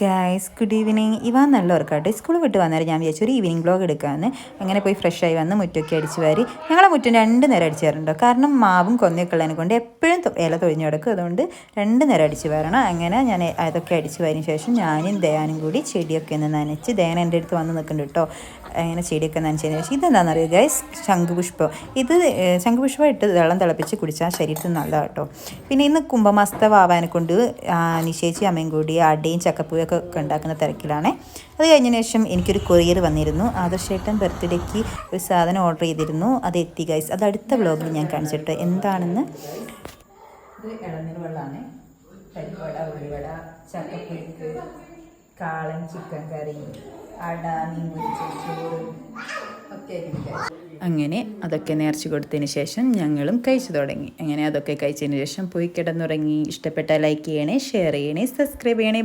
Guys good evening. Ivan നല്ല ഉറക്കാട്ടെ. School വിട്ട് വന്നേരം ഞാൻ വിചാരിച്ചു ഒരു ഈവനിങ് ബ്ലോഗ് എടുക്കാമെന്ന്. അങ്ങനെ പോയി ഫ്രഷ് ആയി വന്ന് മുറ്റൊക്കെ അടിച്ച് വാരി. ഞങ്ങളെ മുറ്റം 2 നേരം അടിച്ച് തരുന്നുണ്ടോ, കാരണം മാവും കൊന്നയൊക്കെ ഉള്ളതിനെ കൊണ്ട് എപ്പോഴും ഇല തൊഴിഞ്ഞു കിടക്കും. അതുകൊണ്ട് 2 നേരം അടിച്ച് വരണം. അങ്ങനെ ഞാൻ അതൊക്കെ അടിച്ച് വാരിന് ശേഷം ഞാനും ദയാനും കൂടി ചെടിയൊക്കെ ഒന്ന് നനച്ച്, ദയാൻ എൻ്റെ അടുത്ത് വന്ന് നിൽക്കുന്നുണ്ട് കേട്ടോ. അങ്ങനെ ചെടിയൊക്കെ നനച്ചതിന് ശേഷം ഇതെന്താണെന്നറിയോ ഗൈസ്, ശംഖുപുഷ്പം. ഇത് ശംഖുപുഷ്പം ഇട്ട് വെള്ളം തിളപ്പിച്ച് കുടിച്ചാൽ ശരീരത്തിന് നല്ലതാണ് കേട്ടോ. പിന്നെ ഇന്ന് കുംഭമാസത്തെ വാവാനെ കൊണ്ട് നിശ്ചയിച്ച് അമ്മയും കൂടി അടയും ചക്കപ്പൂയൊക്കെ ഉണ്ടാക്കുന്ന തിരക്കിലാണ്. അത് കഴിഞ്ഞതിന് ശേഷം എനിക്കൊരു കൊറിയർ വന്നിരുന്നു. ആദർശേട്ടൻ ബർത്ത്ഡേക്ക് ഒരു സാധനം ഓർഡർ ചെയ്തിരുന്നു. അത് എത്തി ഗൈസ്. അത് അടുത്ത വ്ലോഗിൽ ഞാൻ കാണിച്ചിട്ട് എന്താണെന്ന്. ഇത് ഇളനീർ വെള്ളമാണ്. പരിപ്പുവട, ഉള്ളിവട, ചക്കപ്പൂക്ക്, കാളൻ ചിക്കൻ കറി, അട, മീൻ പൊരിച്ച ചോറ് ഒക്കെ ആയിരിക്കും. അങ്ങനെ അതൊക്കെ നേർച്ച കൊടുത്തതിന് ശേഷം ഞങ്ങളും കഴിച്ചു തുടങ്ങി. അങ്ങനെ അതൊക്കെ കഴിച്ചതിന് ശേഷം പോയി കിടന്നുറങ്ങി. ഇഷ്ടപ്പെട്ടാൽ ലൈക്ക് ചെയ്യണേ, ഷെയർ ചെയ്യണേ, സബ്സ്ക്രൈബ് ചെയ്യണേ.